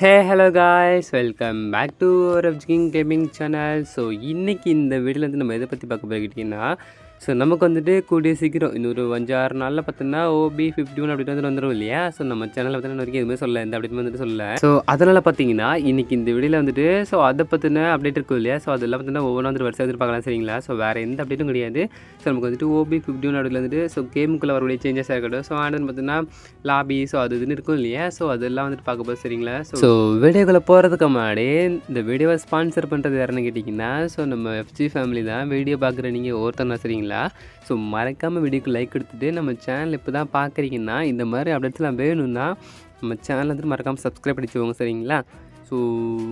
Hey hello guys welcome back to our king gaming channel. So இன்றைக்கி இந்த வீடியோவில் வந்து நம்ம எதை பற்றி பார்க்க போய்கிட்டிங்கன்னா, ஸோ நமக்கு வந்துட்டு கூடிய சீக்கிரம் இன்னொரு 5-6 நாளில் பார்த்தீங்கன்னா OB51 அப்படின்னு வந்து வந்துடும் இல்லையா. ஸோ நம்ம சேனலில் பார்த்தீங்கன்னா வரைக்கும் எதுவுமே சொல்ல எந்த அப்படின்னு வந்துட்டு சொல்ல. ஸோ அதனால் பார்த்தீங்கன்னா இன்றைக்கி இந்த வீடியோவில் வந்துட்டு ஸோ அதை பற்றின அப்டேட் இருக்கும் இல்லையா. ஸோ அதெல்லாம் பார்த்தீங்கன்னா ஒவ்வொன்றா வந்துட்டு வரிசை வந்துட்டு பார்க்கலாம் சரிங்களா. ஸோ வேறு எந்த அப்டேட்டும் கிடையாது. ஸோ நமக்கு வந்துட்டு OB51 அப்படின்னு வந்துட்டு ஸோ கேமுக்குள்ளே வரக்கூடிய சேஞ்சஸாக இருக்கட்டும். ஸோ ஆண்டு பார்த்தீங்கன்னா லாபி ஸோ அது இதுன்னு இருக்கும் இல்லையா. ஸோ அதெல்லாம் வந்துட்டு பார்க்க போது சரிங்களா. ஸோ வீடியோக்குள்ளே போகிறதுக்கு முன்னாடி இந்த வீடியோவை ஸ்பான்சர் பண்ணுறது யாருன்னு கேட்டிங்கன்னா ஸோ நம்ம FG ஃபேமிலி தான். வீடியோ பார்க்குற நீங்கள் ஒருத்தனா சரிங்களா. ஸோ மறக்காமல் வீடியோக்கு லைக் எடுத்துகிட்டு நம்ம சேனல் இப்போ தான் பார்க்குறீங்கன்னா இந்த மாதிரி அப்டேட்ஸ்லாம் வேணும்னா நம்ம சேனல் வந்துட்டு மறக்காமல் சப்ஸ்கிரைப் பண்ணிச்சுவோங்க சரிங்களா. ஸோ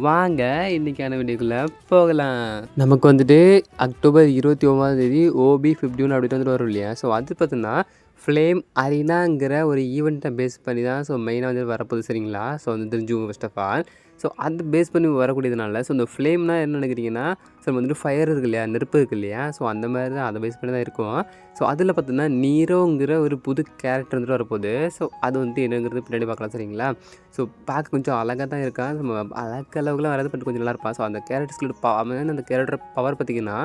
வாங்க இன்றைக்கான வீடியோக்குள்ளே போகலாம். நமக்கு வந்துட்டு அக்டோபர் 29 OB51 அப்படின்ட்டு வந்துட்டு வரும் இல்லையா. ஸோ அது பார்த்தீங்கன்னா ஃப்ளேம் அரினாங்கிற ஒரு ஈவெண்ட்டை பேஸ் பண்ணி தான் ஸோ மெயினாக வந்து வரப்போகுது சரிங்களா. ஸோ வந்து தெரிஞ்சுக்கோங்க ஃபர்ஸ்ட் ஆஃப் ஆல். ஸோ அது பேஸ் பண்ணி வரக்கூடியதுனால ஸோ இந்த ஃப்ளேம்னால் என்ன நினைக்கிறீங்கன்னா ஸோ வந்துட்டு ஃபயர் இருக்கு இல்லையா, நெருப்பு இருக்கு இல்லையா. ஸோ அந்த மாதிரி தான் அதை பேஸ் பண்ணி தான் இருக்கும். ஸோ அதில் பார்த்தீங்கன்னா நீரோங்கிற ஒரு புது கேரக்டர் வந்துட்டு வரப்போகுது. ஸோ அது வந்து என்னங்கிறது பின்னாடி பார்க்கலாம் சரிங்களா. ஸோ பார்க்க கொஞ்சம் அழகாக தான் இருக்கான். நம்ம அழகு அளவுக்குலாம் வராது பட் கொஞ்சம் நல்லா இருப்பான். ஸோ அந்த கேரக்டர்ஸ்களோட அந்த கேரக்டர் பவர் பார்த்திங்கன்னா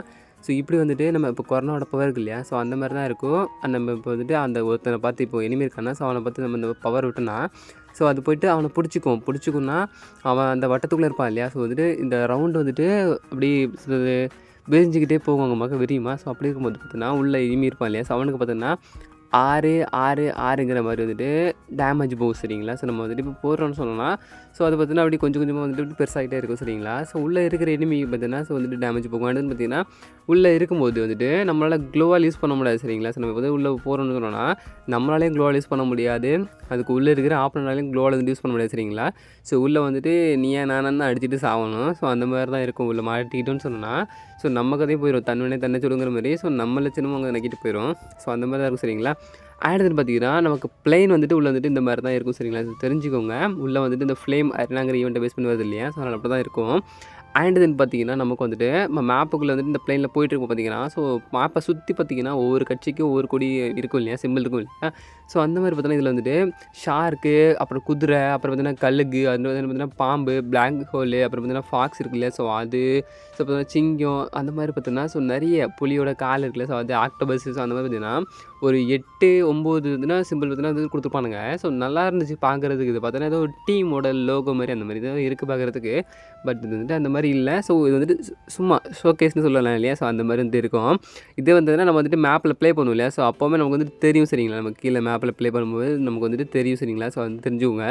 ஸோ இப்படி வந்துட்டு நம்ம இப்போ கொரோனாவோட பவர் இருக்கு இல்லையா. ஸோ அந்த மாதிரி தான் இருக்கும். நம்ம இப்போ வந்துட்டு அந்த ஒருத்தனை பார்த்து இப்போ எனிமி இருக்கானா ஸோ அவனை பார்த்து நம்ம இந்த பவர் விட்டோன்னா ஸோ அது போய்ட்டு அவனை பிடிச்சிக்கும்னா அவன் அந்த வட்டத்துக்குள்ளே இருப்பான் இல்லையா. ஸோ வந்துட்டு இந்த ரவுண்டு வந்துட்டு அப்படி விரிஞ்சிக்கிட்டே போகும் அவங்க மக விரியுமா. ஸோ அப்படி இருக்கும்போது பார்த்தீங்கன்னா உள்ளே எனிமி இருப்பான் இல்லையா. ஸோ அவனுக்கு பார்த்தீங்கன்னா 6 மாதிரி வந்துட்டு டேமேஜ் போகும் சரிங்களா. ஸோ நம்ம வந்துட்டு இப்போ போடுறோன்னு சொன்னோம்னா ஸோ அது பார்த்தீங்கன்னா அப்படி கொஞ்சம் கொஞ்சமாக வந்துட்டு பெருசாகிட்டே இருக்கும் சரிங்களா. ஸோ உள்ளே இருக்கிற எனிமி பார்த்தீங்கன்னா ஸோ வந்துட்டு டேமேஜ் போகும். அடுத்து பார்த்தீங்கன்னா உள்ளே இருக்கும்போது வந்துட்டு நம்மளால் க்ளோவால் யூஸ் பண்ண முடியாது சரிங்களா. ஸோ நம்ம வந்து உள்ளே போகிறோன்னு சொன்னோன்னா நம்மளாலேயும் க்ளோவால் யூஸ் பண்ண முடியாது. அதுக்கு உள்ளே இருக்கிற ஆப்னாலையும் க்ளோவால் வந்து யூஸ் பண்ண முடியாது சரிங்களா. ஸோ உள்ளே வந்துட்டு நீயா நானான்னு அடிச்சுட்டு சாகணும். ஸோ அந்த மாதிரி தான் இருக்கும். உள்ளே மாட்டிக்கிட்டோன்னு சொன்னால் ஸோ நம்ம கதையும் போயிடும். தன்னை சொல்லுங்கிற மாதிரி. ஸோ நம்ம லட்சணமும் அங்கே நக்கிட்டு போயிடும். ஸோ அந்த மாதிரி தான் இருக்கும் சரிங்களா. அடுத்தது பார்த்தீங்கன்னா நமக்கு பிளெயின் வந்துட்டு உள்ளே வந்துட்டு இந்த மாதிரி தான் இருக்கும் சரிங்களா. தெரிஞ்சுக்கோங்க. உள்ளே வந்துட்டு இந்த ஃப்ளேம் அரினாங்கிற ஈவெண்ட்டை பேஸ் பண்ணி வருது இல்லையா. ஸோ அதனால் அப்படி தான் இருக்கும். அண்ட் தென் பார்த்தீங்கன்னா நமக்கு வந்துட்டு நம்ம மேப்புக்குள்ளே வந்துட்டு இந்த பிளேனில் போயிட்டுருக்கோம் பார்த்தீங்கன்னா ஸோ மேப்பை சுற்றி பார்த்தீங்கன்னா ஒவ்வொரு கட்சிக்கும் ஒவ்வொரு கொடி இருக்கும் இல்லையா, சிம்பிள் இருக்கும் இல்லையா. ஸோ அந்த மாதிரி பார்த்தீங்கன்னா இதில் வந்துட்டு ஷார்க்கு, அப்புறம் குதிரை, அப்புறம் பார்த்தீங்கன்னா கழுகு, அது பார்த்தீங்கன்னா பாம்பு, பிளாக் ஹோலு, அப்புறம் பார்த்தீங்கன்னா ஃபாக்ஸ் இருக்கு இல்லையா. ஸோ அது ஸோ பார்த்தீங்கன்னா சிங்கம் அந்த மாதிரி பார்த்தீங்கன்னா ஸோ நிறைய புலியோட கால் இருக்குல்ல. ஸோ அது ஆக்டோபஸ். ஸோ அந்த மாதிரி பார்த்தீங்கன்னா ஒரு 8-9 இதுனா சிம்பிள் பார்த்தீங்கன்னா அது கொடுத்துருப்பானுங்க. ஸோ நல்லா இருந்துச்சு பார்க்குறதுக்கு. இது பார்த்தீங்கன்னா ஏதோ ஒரு டீமோட லோகோ மாதிரி அந்த மாதிரி தான் இருக்குது பார்க்குறதுக்கு. பட் இது வந்துட்டு அந்த மாதிரி இல்லை. ஸோ இது வந்துட்டு சும்மா ஷோகேஸ்னு சொல்லலாம் இல்லையா. ஸோ அந்த மாதிரி வந்துட்டு இருக்கும். இதே வந்ததுன்னா நம்ம வந்துட்டு மேப்பில் ப்ளே பண்ணுவோம் இல்லையா. ஸோ அப்போவுமே நமக்கு வந்துட்டு தெரியும் சரிங்களா. நம்ம கீழே மேப்பில் ப்ளே பண்ணும்போது நமக்கு வந்துட்டு தெரியும் சரிங்களா. ஸோ வந்து தெரிஞ்சுக்கோங்க.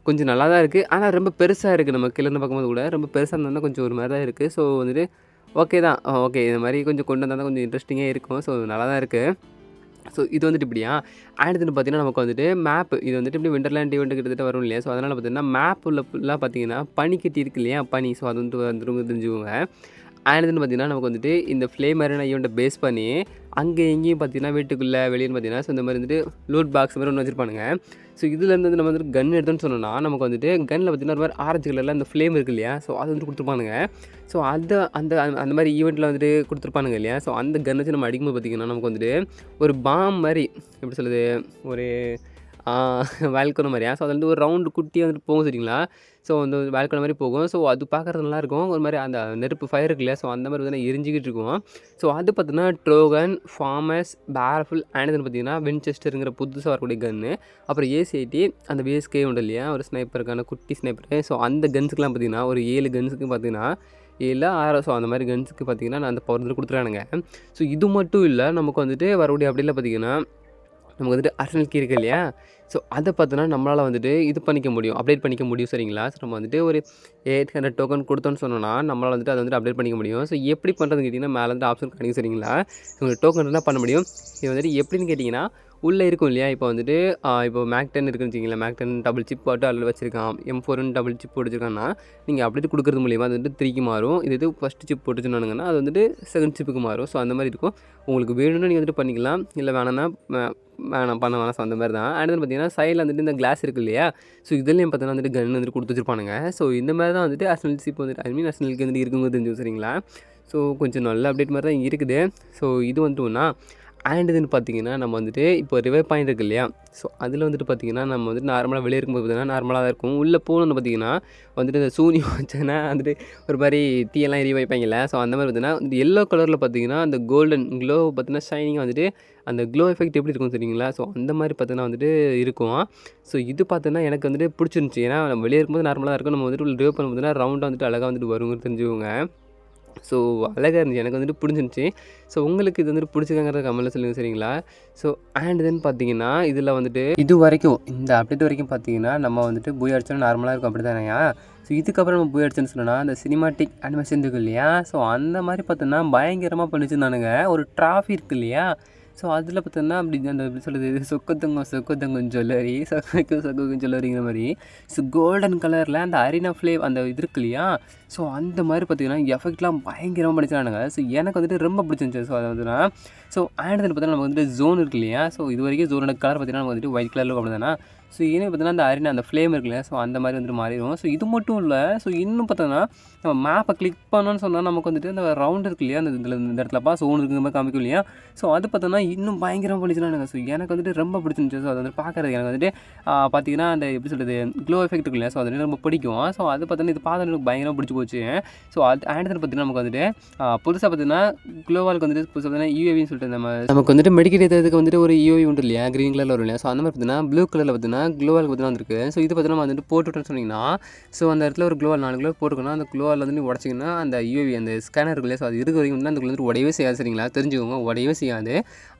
கொஞ்சம் நல்லா தான் இருக்குது. ஆனால் ரொம்ப பெருசாக இருக்குது. நம்ம கீழேருந்து பார்க்கும்போது கூட ரொம்ப பெருசாக இருந்தால் கொஞ்சம் ஒரு மாதிரி தான் இருக்குது. ஸோ வந்துட்டு ஓகே தான். ஓகே இந்த மாதிரி கொஞ்சம் கொண்டு வந்தால் தான் கொஞ்சம் இன்ட்ரெஸ்டிங்காக இருக்கும். ஸோ நல்லா தான் இருக்குது. ஸோ இது வந்துட்டு இப்படியா அடுத்துன்னு பார்த்தீங்கன்னா நமக்கு வந்துட்டு மேப்பு இது வந்துட்டு இப்படி விண்டர்லேண்ட் ஈவெண்ட் கிட்டத்தட்ட வரும் இல்லையா. ஸோ அதனால் பார்த்தீங்கன்னா மேப் உள்ள ஃபுல்லாக பார்த்தீங்கன்னா பனிக்கட்டி இருக்கு இல்லையா, பனி. ஸோ அது வந்துட்டு தெரிஞ்சுக்கோங்க. அடுத்துன்னு பார்த்தீங்கன்னா நமக்கு வந்துட்டு இந்த ஃப்ளேம் அரினா ஈவெண்ட்டை பேஸ் பண்ணி அங்கே எங்கேயும் பார்த்தீங்கன்னா வீட்டுக்குள்ளே வெளியேன்னு பார்த்தீங்கன்னா ஸோ இந்த மாதிரி வந்துட்டு லூட் பாக்ஸ் மாதிரி ஒன்று வச்சுருப்பானுங்க. ஸோ இதுலேருந்து வந்து நம்ம வந்துட்டு கன் எடுத்தோன்னு சொன்னோன்னா நமக்கு வந்துட்டு கன்னில் பார்த்தீங்கன்னா ஒரு மாதிரி ஆரஞ்சு கலரில் அந்த ஃப்ளேம் இருக்குது இல்லையா. ஸோ அது வந்துட்டு கொடுத்துருப்பானுங்க. ஸோ அந்த மாதிரி ஈவெண்ட்டில் வந்துட்டு கொடுத்துருப்பானுங்க இல்லையா. ஸோ அந்த கன் வச்சு நம்ம அடிக்கும்போது பார்த்திங்கன்னா நமக்கு வந்துட்டு ஒரு பாம் மாதிரி எப்படி சொல்லுது ஒரு வேல்கோனோ மாதிரியா. ஸோ அது வந்து ஒரு ரவுண்டு குட்டியாக வந்துட்டு போகும் சரிங்களா. ஸோ அந்த வேல்கோனோ மாதிரி போகும். ஸோ அது பார்க்குறது நல்லாயிருக்கும். ஒரு மாதிரி அந்த நெருப்பு ஃபயர் இருக்கு இல்லையா. ஸோ அந்த மாதிரி வந்து எரிஞ்சிக்கிட்டு இருக்கும். ஸோ அது பார்த்தீங்கன்னா ட்ரோகன், ஃபார்மஸ், பேரஃபுல் அண்ட் பார்த்தீங்கன்னா வின்செஸ்டருங்கிற புதுசாக வரக்கூடிய கன்று. அப்புறம் AC-80 அந்த BSK உண்டு இல்லையா, ஒரு ஸ்னைப்பருக்கான குட்டி ஸ்னைப்பரு. ஸோ அந்த கன்ஸுக்கெலாம் பார்த்தீங்கன்னா ஒரு 7 கன்ஸுக்கு பார்த்தீங்கன்னா 7-6 ஸோ அந்த மாதிரி கன்ஸுக்கு பார்த்தீங்கன்னா நான் அந்த பவர் வந்து கொடுத்துறானுங்க. ஸோ இது மட்டும் இல்லை நமக்கு வந்துட்டு வரக்கூடிய அப்படிலாம் பார்த்தீங்கன்னா நமக்கு வந்துட்டு அர்சனல் கீ இருக்கு இல்லையா. ஸோ அதை பார்த்தோன்னா நம்மளால் வந்துட்டு இது பண்ணிக்க முடியும், அப்டேட் பண்ணிக்க முடியும் சரிங்களா. ஸோ நம்ம வந்துட்டு ஒரு 800 டோக்கன் கொடுத்தோன்னு சொன்னோன்னா நம்மளால் வந்துட்டு அதை வந்துட்டு அப்டேட் பண்ணிக்க முடியும். ஸோ எப்படி பண்ணுறதுன்னு கேட்டிங்கன்னா மேலே வந்து ஆப்ஷன் கிடைக்கும் சரிங்களா. உங்களுக்கு டோக்கன் என்ன பண்ண முடியும். இது வந்துட்டு எப்படின்னு கேட்டிங்கன்னா உள்ளே இருக்கும் இல்லையா. இப்போ வந்துட்டு இப்போ மேக் 10 இருக்குன்னு வச்சிங்களேன். மேக் 10 டபுள் சிப் போட்டு அதில் வச்சிருக்கான். M4 டபுள் சிப் போட்டுருக்கான்னா நீங்கள் அப்டேட் கொடுக்குறது மூலியமாக அது வந்துட்டு 3க்கு மாறும். இது ஃபஸ்ட்டு சிப் போட்டு சொன்னானுங்கன்னா அது வந்துட்டு செகண்ட் சிப்புக்கு மாறும். ஸோ அந்த மாதிரி இருக்கும். உங்களுக்கு வேணும்னா நீங்கள் வந்துட்டு பண்ணிக்கலாம், இல்லை வேணான்னா வேணாம் பண்ண வேணாம். ஸோ அந்த மாதிரி தான். அடுத்து பார்த்தீங்கன்னா சைடில் வந்துட்டு இந்த கிளாஸ் இருக்குது இல்லையா. ஸோ இதுலேயும் பார்த்தீங்கன்னா வந்துட்டு கன் வந்துட்டு கொடுத்து வச்சிருப்பானுங்க. ஸோ இந்த மாதிரி தான் வந்துட்டு அர்சனல் சிப் வந்துட்டு அர்சனலுக்கு வந்துட்டு இருக்குங்க தெரிஞ்சு சரிங்களா. ஸோ கொஞ்சம் நல்ல அப்டேட் மாதிரி தான் இருக்குது. ஸோ இது வந்துட்டு ஒன்றா அண்ட் இதுன்னு பார்த்தீங்கன்னா நம்ம வந்துட்டு இப்போ ரிவர் பாயிண்ட் இருக்கு இல்லையா, ஸோ அதில் வந்துட்டு பார்த்தீங்கன்னா நம்ம வந்துட்டு நார்மலாக வெளியே இருக்கும்போது பார்த்தீங்கன்னா நார்மலாக தான் இருக்கும். உள்ளே போகணுன்னு பார்த்தீங்கன்னா வந்துட்டு இந்த சூனியம் வச்சோன்னா வந்துட்டு ஒரு மாதிரி தீயெல்லாம் எரிய வைப்பாங்கல்ல, ஸோ அந்த மாதிரி பார்த்தீங்கன்னா இந்த எல்லோ கலரில் பார்த்தீங்கன்னா அந்த கோல்டன் க்ளோ பார்த்தீங்கன்னா ஷைனிங்காக வந்துட்டு அந்த க்ளோ எஃபெக்ட் எப்படி இருக்கும் தெரியுங்களா? ஸோ அந்த மாதிரி பார்த்தீங்கன்னா வந்துட்டு இருக்கும். ஸோ இது பார்த்தீங்கன்னா எனக்கு வந்துட்டு பிடிச்சிருந்துச்சி. ஏன்னா நம்ம வெளியே இருக்கும்போது நார்மலாக இருக்கும். நம்ம வந்துட்டு ரிவர் பண்ண பார்த்தீங்கன்னா ரவுண்டாக வந்துட்டு அழகாக வந்துட்டு வருங்கிறது தெரிஞ்சுக்கோங்க. ஸோ அழகாக இருந்துச்சு. எனக்கு வந்துட்டு பிடிச்சிருந்துச்சி. ஸோ உங்களுக்கு இது வந்துட்டு பிடிச்சிருக்காங்கிறத கமெண்ட்ல சொல்லுங்கள் சரிங்களா? ஸோ அண்ட் தென் பார்த்தீங்கன்னா இதில் வந்துட்டு இது வரைக்கும் இந்த அப்டேட் வரைக்கும் பார்த்தீங்கன்னா நம்ம வந்துட்டு பூய் அடிச்சோன்னா நார்மலாக இருக்கும் அப்படி தானேயா? ஸோ இதுக்கப்புறம் நம்ம பூய் அடிச்சோன்னு சொன்னோன்னா அந்த சினிமாட்டிக் அனிமேஷன் இருக்கு இல்லையா? ஸோ அந்த மாதிரி பார்த்தோன்னா பயங்கரமாக பண்ணிச்சுருந்தானுங்க. ஒரு ட்ராஃபி இருக்கு இல்லையா? ஸோ அதில் பார்த்தோன்னா அப்படி அந்த எப்படி சொல்கிறது, சொக்கத்தங்கம் ஜுவல்லரி சொக்கும் ஜுவல்லரிங்கிற மாதிரி ஸோ கோல்டன் கலரில் அந்த அரினா ஃப்ளேவ் அந்த இது இருக்கு இல்லையா? ஸோ அந்த மாதிரி பார்த்தீங்கன்னா எஃபெக்ட்லாம் பயங்கரமாக படிச்சானுங்க. ஸோ எனக்கு வந்துட்டு ரொம்ப பிடிச்சிருந்துச்சி. ஸோ அதை வந்துன்னா ஸோ ஆண்ட் பார்த்தீங்கன்னா நமக்கு வந்துட்டு ஜோன் இருக்கு இல்லையா? ஸோ இது வரைக்கும் ஜோனோட கலர் பார்த்தீங்கன்னா நமக்கு வந்துட்டு ஒயிட் கலரில் அப்படி தானே. ஸோ இனி பார்த்தீங்கன்னா அந்த அரினா அந்த ஃப்ளேம் இருக்கு இல்லையா? ஸோ அந்த மாதிரி வந்துட்டு மாறிடும். ஸோ இது மட்டும் இல்லை, ஸோ இன்னும் பார்த்தோன்னா நம்ம மேப்பை கிளிக் பண்ணோன்னு சொன்னால் நமக்கு வந்துட்டு அந்த ரவுண்ட் இருக்கு இல்லையா? அந்த இதில் இந்த இடத்துலப்பா சோன் இருக்குங்கிற மாதிரி காமிக்கும் இல்லையா? ஸோ அது பார்த்தோன்னா இன்னும் பயங்கரமாக பண்ணிச்சுனானுங்க. ஸோ எனக்கு வந்துட்டு ரொம்ப பிடிச்சிருந்துச்சி. ஸோ அதை வந்து பார்க்குறது எனக்கு வந்துட்டு பார்த்தீங்கன்னா அந்த எப்படி சொல்கிறது க்ளோ எஃபெக்ட் இருக்கு இல்லையா? ஸோ அது ரொம்ப பிடிக்கும். ஸோ அது பார்த்தோன்னா இது பார்த்தா எனக்கு பயங்கரமாக பிடிச்சி போச்சு. ஸோ அது ஆண்டர் பார்த்தீங்கன்னா நமக்கு வந்துட்டு புதுசாக பார்த்தீங்கன்னா க்ளோவாலுக்கு வந்துட்டு புதுசாக பார்த்தீங்கன்னா யூஏவின்னு சொல்லிட்டு நமக்கு வந்துட்டு மெடிக்கல் ஏற்றதுக்கு வந்துட்டு ஒரு யூஏவி உண்டு இல்லையா? க்ரீன் கலரில் வரும் இல்லையா? ஸோ அந்த மாதிரி பார்த்தீங்கன்னா ப்ளூ கலரில் பார்த்தீங்கன்னா க்ளோவாலுக்கு பார்த்தீங்கன்னா வந்துருக்கு. ஸோ இது பார்த்தீங்கன்னா வந்துட்டு போட்டுவிட்டோன்னு சொன்னீங்கன்னா ஸோ அந்த இடத்துல ஒரு க்ளோவால் 4 க்ளோ போட்டுக்கணும். அந்த க்ளோவால் வந்து உடச்சிங்கன்னா அந்த யூஏவி அந்த ஸ்கேனர் இருக்கு இல்லையா? ஸோ அது இருக்க வரைக்கும் வந்து அந்த வந்துட்டு உடையவே செய்யாது சரிங்களா? தெரிஞ்சுக்கோங்க, உடையவே செய்யாது.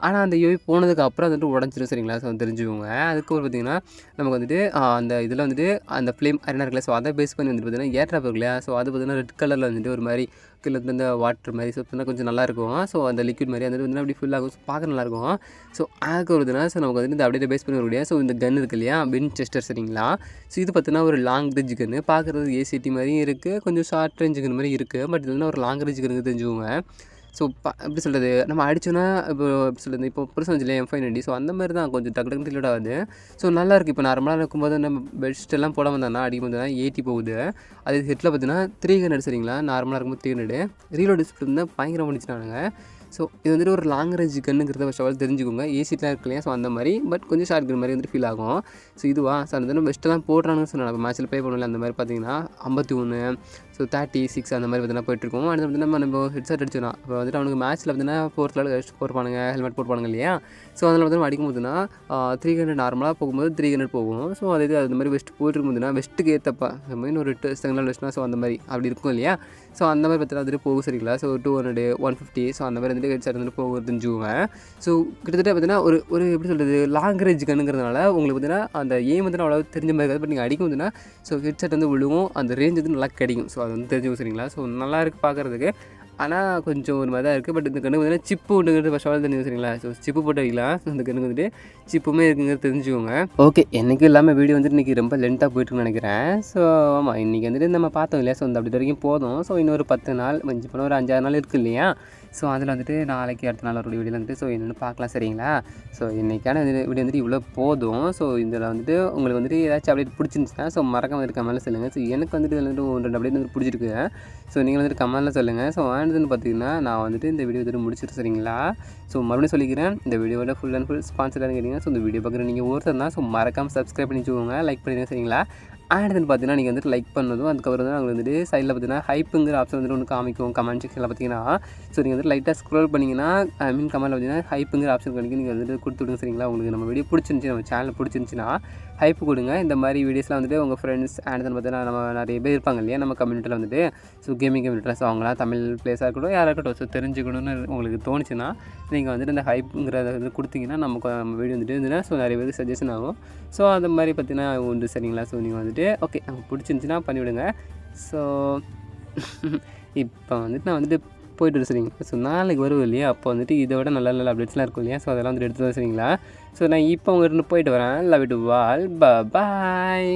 ஆனால் அந்த யூஏவி போனதுக்கு அப்புறம் வந்துட்டு உடஞ்சிடும் சரிங்களா? ஸோ தெரிஞ்சுக்கோங்க. அதுக்கப்புறம் பார்த்தீங்கன்னா நமக்கு வந்துட்டு அந்த இதில் வந்துட்டு அந்த ஃப்ளேம் அரினா இருக்குல்ல, ஸோ அதை பேஸ் பண்ணி வந்துட்டு பார்த்தீங்கன்னா ஏர்ட்ராப் இருக்கு இல்லையா? ஸோ அது பார்த்தீங்கன்னா ரெட் கலரில் வந்துட்டு ஒரு மாதிரி கீழே இந்த வாட்டர் மாதிரி ஸோ பார்த்தீங்கன்னா கொஞ்சம் நல்லாயிருக்கும். ஸோ அந்த லிக்விட் மாதிரி அந்த வந்து அப்படி ஃபுல் ஆகும். ஸோ பார்க்க நல்லாயிருக்கும். ஸோ அதுக்கு வருதுன்னா ஸோ நமக்கு வந்துட்டு இந்த அப்படியே பேஸ் பண்ணி வரக்கூடிய ஸோ இந்த கன் இருக்கு இல்லையா? வின்செஸ்டர் சரிங்களா? ஸோ இது பார்த்தீங்கன்னா ஒரு லாங் ரேஞ்ச் கன்னு. பார்க்குறது ஏசிடி மாதிரியும் இருக்குது, கொஞ்சம் ஷார்ட் ரேஞ்ச் கன் மாதிரி இருக்குது. பட் இது வந்து ஒரு லாங் ரேஞ்ச் கன்னு தெரிஞ்சுக்கோங்க. ஸோ எப்படி சொல்கிறது, நம்ம அடிச்சோன்னா இப்போ எப்படி சொல்கிறது, இப்போ புதுசாக வந்துச்சு இல்லையா M590. ஸோ அந்த மாதிரி தான் கொஞ்சம் டக்கு டக்குன்னு ரிலோட் ஆகுது. ஸோ நல்லாயிருக்கு. இப்போ நார்மலாக இருக்கும்போது நம்ம பெஸ்ட் எல்லாம் போட வந்தோம்னா அடிக்கும்போது தான் 80 போகுது. அது ஹெட்டில் பார்த்தீங்கன்னா 300 சரிங்களா? நார்மலாக இருக்கும்போது 300 ரீலோட் ஸ்பீட் வந்து பயங்கரம் பண்ணிச்சுனானுங்க. ஸோ இது வந்துட்டு ஒரு லாங் ரேஞ்ச் கன்னுங்கிறத ஃபர்ஸ்ட் ஆஃப் ஆல் தெரிஞ்சுக்கோங்க. ஏசிட்லாம் இருக்கு இல்லையா? ஸோ அந்த மாதிரி பட் கொஞ்சம் ஷார்ட் கன் மாதிரி வந்துட்டு ஃபீல் ஆகும். ஸோ இதுவா ஸோ அந்த பெஸ்ட்டெல்லாம் போடுறாங்கன்னு சொன்னாங்க. இப்போ மேட்ச்சில் ப்ளே பண்ணல அந்த மாதிரி பார்த்தீங்கன்னா 51 ஸோ 36 அந்த மாதிரி பார்த்தீங்கன்னா போயிட்டுருக்கோம். அடுத்து பார்த்தீங்கன்னா நம்ம ஹெட்செட் அடிச்சோன்னா இப்போ வந்துட்டு அவனுக்கு மேட்ச்சில் பார்த்தீங்கன்னா 4th லெவல் போட்டுப்பானுங்க, ஹெல்மெட் போட்டுப்பானுங்க இல்லையா? ஸோ அதில் வந்து அடிக்கும் போதுன்னா 300 நார்மலாக போகும்போது 300 போகும். ஸோ அது இது அந்த மாதிரி வெஸ்ட் போயிட்டுருக்கும் போதுன்னா வெஸ்ட்டுக்கு ஏற்றப்பா மீன் ஒரு 8 செகண்ட் வெஸ்ட்னா ஸோ அந்த மாதிரி அப்படி இருக்கும் இல்லையா? ஸோ அந்த மாதிரி பார்த்தீங்கன்னா வந்துட்டு போகும் சரிங்களா? ஸோ 200 150 ஸோ அந்த மாதிரி வந்துட்டு ஹெட்செட் வந்துட்டு போக தெரிஞ்சுக்குங்க. ஸோ கிட்டத்தட்ட பார்த்தீங்கன்னா ஒரு எப்படி சொல்கிறது லாங் ரேஞ்ச் கன்னுங்கிறதுனால உங்களுக்கு பார்த்தீங்கன்னா அந்த எய்ம் வந்து அவ்வளோ தெரிஞ்ச மாதிரி இருக்காது. பட் நீங்கள் அடிக்கும் போதுன்னா ஸோ ஹெட்செட் வந்து விழுவும், அந்த ரேஞ்ச் வந்து நல்லா கிடைக்கும். ஸோ அது வந்து தெரிஞ்சுக்கும் சரிங்களா? ஸோ நல்லா இருக்குது பார்க்குறதுக்கு. ஆனால் கொஞ்சம் ஒரு மாதிரி தான் இருக்குது. பட் இந்த கண்ணுக்கு வந்து சிப்பு உண்டுங்கிறது ஃபர்ஸ்ட் ஆல் தெரிஞ்சு சரிங்களா? ஸோ சிப்பு போட்டு வைக்கலாம். அந்த கண்ணுக்கு வந்துட்டு சிப்புமே இருக்குங்கிறது தெரிஞ்சுக்கோங்க. ஓகே, என்றைக்கும் இல்லாமல் வீடியோ வந்துட்டு இன்றைக்கி ரொம்ப லென்த்தாக போய்ட்டுருக்குன்னு நினைக்கிறேன். ஸோ ஆமாம், இன்றைக்கி வந்துட்டு நம்ம பார்த்தோம் இல்லையா? ஸோ அந்த அப்படி வரைக்கும் போதும். ஸோ இன்னொரு 10 நாள் கொஞ்சம் போனால் ஒரு 5-6 நாள் இருக்குது இல்லையா? ஸோ அதில் வந்துட்டு நாளைக்கு அடுத்த நாள் ஒரு வீடியோ வந்துட்டு ஸோ என்னென்னு பார்க்கலாம் சரிங்களா? ஸோ இன்றைக்கான வீடியோ வந்துட்டு இவ்வளோ போதும். ஸோ இதில் வந்துட்டு உங்களுக்கு வந்துட்டு ஏதாச்சும் அப்டேட் பிடிச்சிருந்துச்சுன்னா ஸோ மறக்காம வந்துட்டு கமெண்ட்டில் சொல்லுங்கள். ஸோ எனக்கு வந்துட்டு இதில் வந்துட்டு 1-2 அப்டேட் வந்துட்டு பிடிச்சிருக்கு. ஸோ நீங்கள் வந்துட்டு கமெண்ட்டில் சொல்லுங்கள். ஸோ ஆனதுன்னு பார்த்தீங்கன்னா நான் வந்துட்டு இந்த வீடியோ வந்துட்டு முடிச்சிட்டு சரிங்களா? ஸோ மறுபடியும் சொல்லிக்கிறேன், இந்த வீடியோவில் ஃபுல் அண்ட் ஃபுல் ஸ்பான்சராக கேட்டிங்கன்னா ஸோ இந்த வீடியோ பார்க்குற நீங்கள் ஒருத்தர் தான். ஸோ மறக்காமல் சப்ஸ்கிரைப் பண்ணி வச்சுக்கோங்க, லைக் பண்ணிடுங்க சரிங்களா? ஆனதுன்னு பார்த்தீங்கன்னா நீங்கள் வந்துட்டு லைக் பண்ணதும் அதுக்கப்புறம் வந்து நாங்கள் வந்துட்டு சைடில் பார்த்தீங்கன்னா ஹைப்புங்கிற ஆப்ஷன் வந்துட்டு ஒன்று காமிக்கும் கமெண்ட் செக்ஷனில் பார்த்தீங்கன்னா. ஸோ நீங்கள் வந்துட்டு லைட்டாக ஸ்க்ரோல் பண்ணிங்கன்னா கமெண்ட்டில் பார்த்தீங்கன்னா ஹைப்புங்கிற ஆப்ஷன் கிடைக்கும். நீங்கள் வந்துட்டு கொடுத்து விடுங்க சரிங்களா? உங்களுக்கு நம்ம வீடியோ பிடிச்சிருந்துச்சி, நம்ம சேனல் பிடிச்சிருந்துச்சின்னா ஹைப்பு கொடுங்க. இந்த மாதிரி வீடியோஸ்லாம் வந்துட்டு உங்கள் ஃப்ரெண்ட்ஸ் ஆனதுன்னு பார்த்தீங்கன்னா நம்ம நிறைய பேர் இருப்பாங்க இல்லையா நம்ம கம்யூனிட்டியில் வந்துட்டு. ஸோ கேமிங் கம்யூனிட்டியில் ஸோ அவங்களாம் தமிழ் பிளேஸாக இருக்கட்டும் யாராக இருக்கட்டும் ஸோ தெரிஞ்சுக்கணும்னு உங்களுக்கு தோணுச்சுன்னா நீங்கள் வந்துட்டு இந்த ஹைப்புங்கிறத வந்து கொடுத்தீங்கன்னா நம்ம வீடியோ வந்துட்டு இருந்துன்னா ஸோ நிறைய பேருக்கு சஜஷன் ஆகும். ஸோ அந்த மாதிரி பார்த்தீங்கன்னா உண்டு சரிங்களா? ஸோ நீங்கள் வந்துட்டு ஓகே நமக்கு பிடிச்சிருந்துச்சின்னா பண்ணிவிடுங்க. ஸோ இப்போ வந்துட்டு நான் வந்துட்டு போய்ட்டு சரிங்களா? ஸோ நாளைக்கு வருவோம் இல்லையா? அப்போ வந்துட்டு இதை விட நல்ல நல்ல அப்டேட்ஸ்லாம் இருக்கும் இல்லையா? ஸோ அதெல்லாம் வந்துட்டு எடுத்து சரிங்களா? ஸோ நான் இப்போ உங்கள்கிட்ட போயிட்டு வரேன். Love you to all, bye.